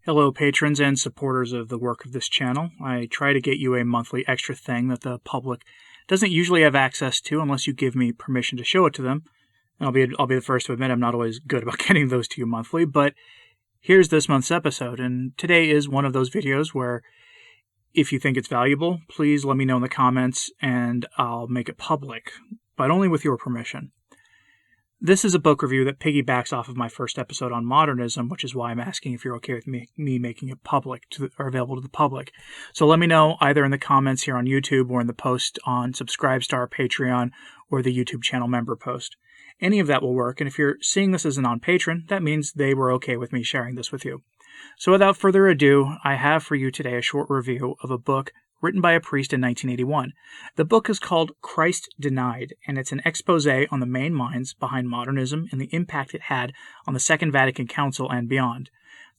Hello, patrons and supporters of the work of this channel. I try to get you a monthly extra thing that the public doesn't usually have access to unless you give me permission to show it to them. And I'll be the first to admit I'm not always good about getting those to you monthly, but here's this month's episode, and today is one of those videos where if you think it's valuable, please let me know in the comments and I'll make it public, but only with your permission. This is a book review that piggybacks off of my first episode on modernism, which is why I'm asking if you're okay with me making it public or available to the public. So let me know either in the comments here on YouTube or in the post on Subscribestar, Patreon, or the YouTube channel member post. Any of that will work, and if you're seeing this as a non-patron, that means they were okay with me sharing this with you. So without further ado, I have for you today a short review of a book written by a priest in 1981. The book is called Christ Denied, and it's an expose on the main minds behind modernism and the impact it had on the Second Vatican Council and beyond.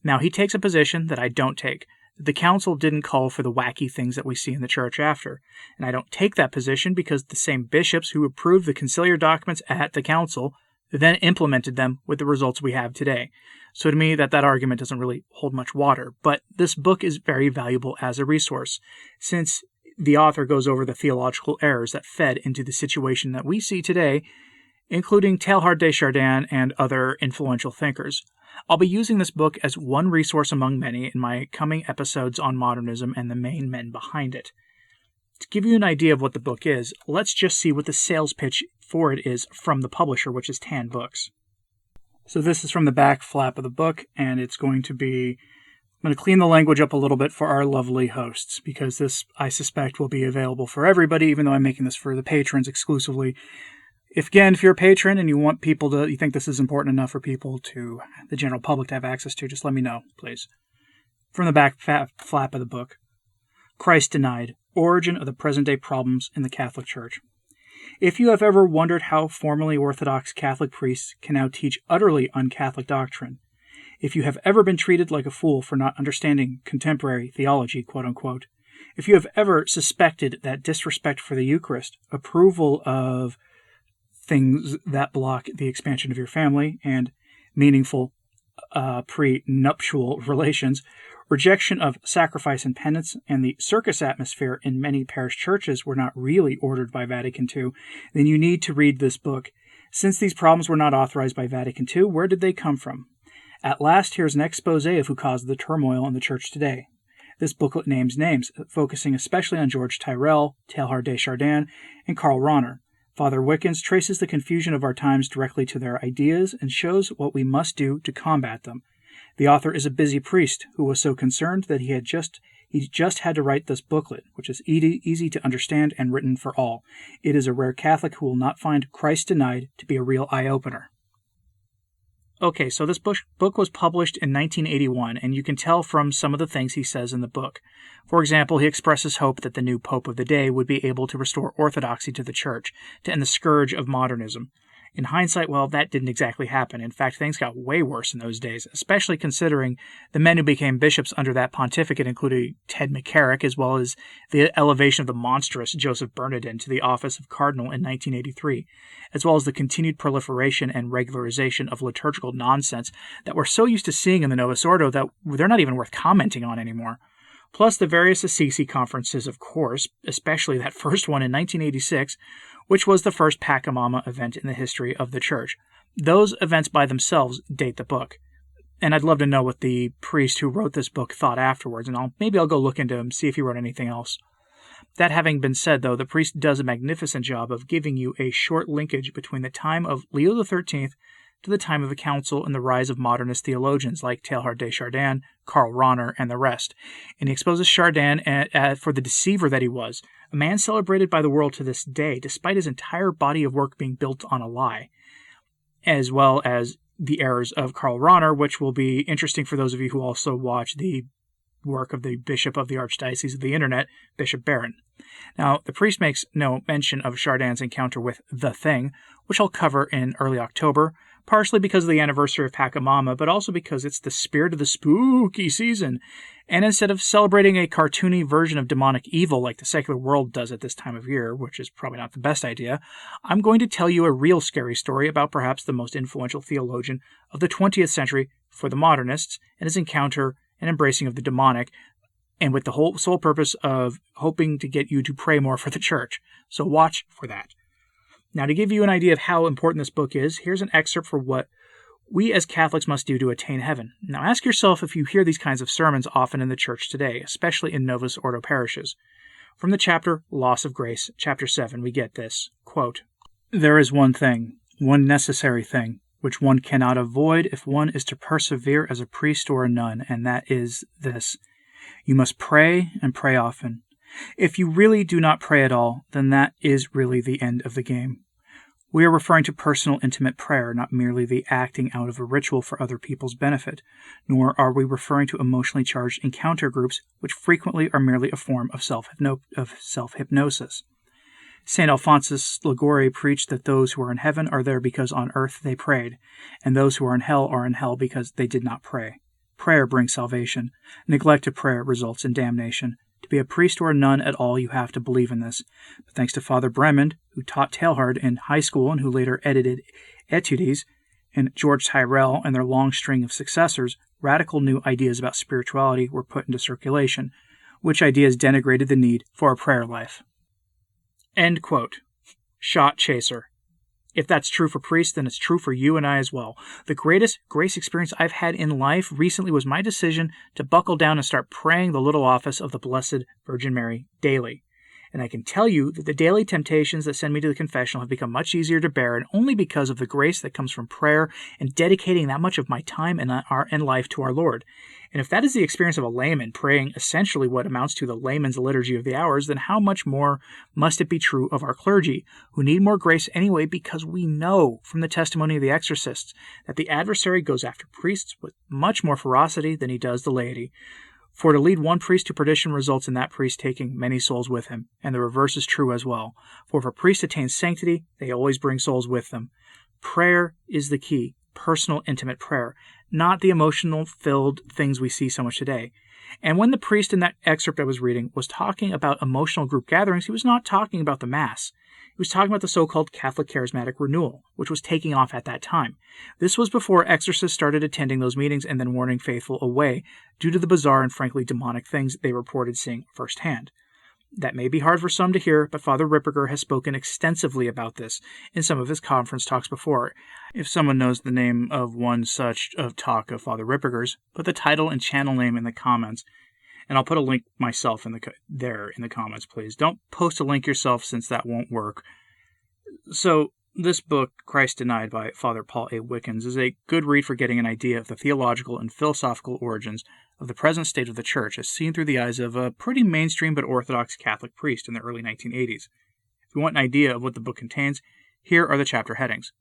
Now, he takes a position that I don't take. The council didn't call for the wacky things that we see in the church after. And I don't take that position because the same bishops who approved the conciliar documents at the council then implemented them with the results we have today. So to me, that argument doesn't really hold much water. But this book is very valuable as a resource, since the author goes over the theological errors that fed into the situation that we see today, including Teilhard de Chardin and other influential thinkers. I'll be using this book as one resource among many in my coming episodes on modernism and the main men behind it. To give you an idea of what the book is, let's just see what the sales pitch for it is from the publisher, which is Tan Books. So this is from the back flap of the book, and it's going to be... I'm going to clean the language up a little bit for our lovely hosts, because this, I suspect, will be available for everybody, even though I'm making this for the patrons exclusively. If you're a patron and you think this is important enough for people to, the general public to have access to, just let me know, please. From the back flap of the book. Christ Denied, Origin of the Present-Day Problems in the Catholic Church. If you have ever wondered how formerly Orthodox Catholic priests can now teach utterly un-Catholic doctrine, if you have ever been treated like a fool for not understanding contemporary theology, quote-unquote, if you have ever suspected that disrespect for the Eucharist, approval of things that block the expansion of your family and meaningful prenuptial relations, rejection of sacrifice and penance, and the circus atmosphere in many parish churches were not really ordered by Vatican II, then you need to read this book. Since these problems were not authorized by Vatican II, where did they come from? At last, here's an expose of who caused the turmoil in the church today. This booklet names names, focusing especially on George Tyrrell, Teilhard de Chardin, and Karl Rahner. Father Wickens traces the confusion of our times directly to their ideas and shows what we must do to combat them. The author is a busy priest who was so concerned that he just had to write this booklet, which is easy to understand and written for all. It is a rare Catholic who will not find Christ Denied to be a real eye-opener. Okay, so this book was published in 1981, and you can tell from some of the things he says in the book. For example, he expresses hope that the new Pope of the day would be able to restore orthodoxy to the Church, to end the scourge of modernism. In hindsight, well, that didn't exactly happen. In fact, things got way worse in those days, especially considering the men who became bishops under that pontificate, including Ted McCarrick, as well as the elevation of the monstrous Joseph Bernardin to the office of cardinal in 1983, as well as the continued proliferation and regularization of liturgical nonsense that we're so used to seeing in the Novus Ordo that they're not even worth commenting on anymore. Plus the various Assisi conferences, of course, especially that first one in 1986, which was the first Pachamama event in the history of the Church. Those events by themselves date the book. And I'd love to know what the priest who wrote this book thought afterwards, and maybe I'll go look into him, see if he wrote anything else. That having been said, though, the priest does a magnificent job of giving you a short linkage between the time of Leo XIII to the time of the Council and the rise of modernist theologians like Teilhard de Chardin, Karl Rahner, and the rest. And he exposes Chardin for the deceiver that he was, a man celebrated by the world to this day, despite his entire body of work being built on a lie, as well as the errors of Karl Rahner, which will be interesting for those of you who also watch the work of the Bishop of the Archdiocese of the Internet, Bishop Barron. Now, the priest makes no mention of Chardin's encounter with the Thing, which I'll cover in early October, partially because of the anniversary of Pachamama, but also because it's the spirit of the spooky season. And instead of celebrating a cartoony version of demonic evil like the secular world does at this time of year, which is probably not the best idea, I'm going to tell you a real scary story about perhaps the most influential theologian of the 20th century for the modernists and his encounter and embracing of the demonic, and with the whole sole purpose of hoping to get you to pray more for the church. So watch for that. Now, to give you an idea of how important this book is, here's an excerpt for what we as Catholics must do to attain heaven. Now, ask yourself if you hear these kinds of sermons often in the church today, especially in Novus Ordo parishes. From the chapter Loss of Grace, chapter 7, we get this, quote, "There is one thing, one necessary thing, which one cannot avoid if one is to persevere as a priest or a nun, and that is this. You must pray and pray often. If you really do not pray at all, then that is really the end of the game. We are referring to personal, intimate prayer, not merely the acting out of a ritual for other people's benefit, nor are we referring to emotionally charged encounter groups, which frequently are merely a form of self-hypnosis. St. Alphonsus Liguori preached that those who are in heaven are there because on earth they prayed, and those who are in hell because they did not pray. Prayer brings salvation. Neglect of prayer results in damnation. To be a priest or a nun at all, you have to believe in this. But thanks to Father Bremond, who taught Teilhard in high school and who later edited Etudes, and George Tyrrell and their long string of successors, radical new ideas about spirituality were put into circulation, which ideas denigrated the need for a prayer life." End quote. Shot chaser. If that's true for priests, then it's true for you and I as well. The greatest grace experience I've had in life recently was my decision to buckle down and start praying the little office of the Blessed Virgin Mary daily. And I can tell you that the daily temptations that send me to the confessional have become much easier to bear, and only because of the grace that comes from prayer and dedicating that much of my time and life to our Lord. And if that is the experience of a layman praying essentially what amounts to the layman's liturgy of the hours, then how much more must it be true of our clergy, who need more grace anyway, because we know from the testimony of the exorcists that the adversary goes after priests with much more ferocity than he does the laity. For to lead one priest to perdition results in that priest taking many souls with him, and the reverse is true as well. For if a priest attains sanctity, they always bring souls with them. Prayer is the key, personal, intimate prayer, not the emotional-filled things we see so much today. And when the priest in that excerpt I was reading was talking about emotional group gatherings, he was not talking about the Mass. He was talking about the so-called Catholic Charismatic Renewal, which was taking off at that time. This was before exorcists started attending those meetings and then warning faithful away due to the bizarre and frankly demonic things they reported seeing firsthand. That may be hard for some to hear, but Father Ripperger has spoken extensively about this in some of his conference talks before. If someone knows the name of one such talk of Father Ripperger's, put the title and channel name in the comments, and I'll put a link myself in the comments, please. Don't post a link yourself, since that won't work. So, this book, Christ Denied by Father Paul A. Wickens, is a good read for getting an idea of the theological and philosophical origins of the present state of the Church as seen through the eyes of a pretty mainstream but orthodox Catholic priest in the early 1980s. If you want an idea of what the book contains, here are the chapter headings.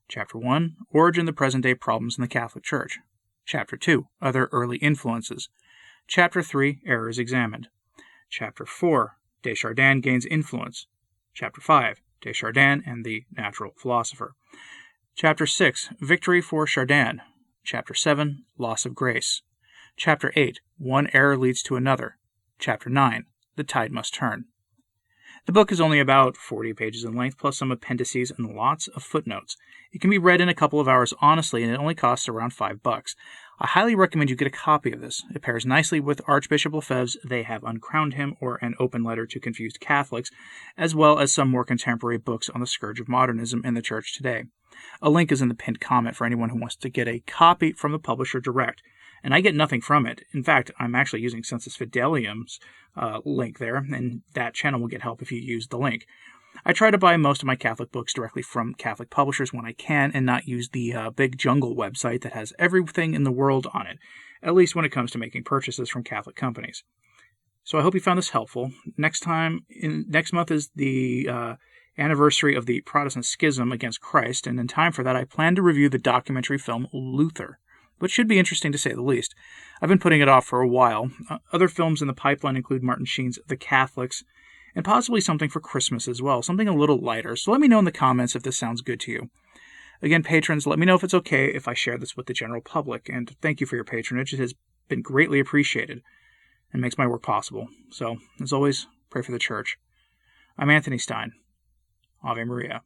Chapter 1, Origin of the Present-Day Problems in the Catholic Church. Chapter 2, Other Early Influences. Chapter 3, Errors Examined. Chapter 4, Deschardins Gains Influence. Chapter 5, Deschardins and the Natural Philosopher. Chapter 6, Victory for Chardin. Chapter 7, Loss of Grace. Chapter 8, One Error Leads to Another. Chapter 9, The Tide Must Turn. The book is only about 40 pages in length, plus some appendices and lots of footnotes. It can be read in a couple of hours honestly, and it only costs around $5. I highly recommend you get a copy of this. It pairs nicely with Archbishop Lefebvre's They Have Uncrowned Him, or An Open Letter to Confused Catholics, as well as some more contemporary books on the scourge of modernism in the Church today. A link is in the pinned comment for anyone who wants to get a copy from the publisher direct. And I get nothing from it. In fact, I'm actually using Sensus Fidelium's link there, and that channel will get help if you use the link. I try to buy most of my Catholic books directly from Catholic publishers when I can, and not use the Big Jungle website that has everything in the world on it, at least when it comes to making purchases from Catholic companies. So I hope you found this helpful. Next month is the anniversary of the Protestant schism against Christ, and in time for that I plan to review the documentary film Luther, which should be interesting to say the least. I've been putting it off for a while. Other films in the pipeline include Martin Sheen's The Catholics, and possibly something for Christmas as well, something a little lighter. So let me know in the comments if this sounds good to you. Again, patrons, let me know if it's okay if I share this with the general public, and thank you for your patronage. It has been greatly appreciated and makes my work possible. So, as always, pray for the Church. I'm Anthony Stein. Ave Maria.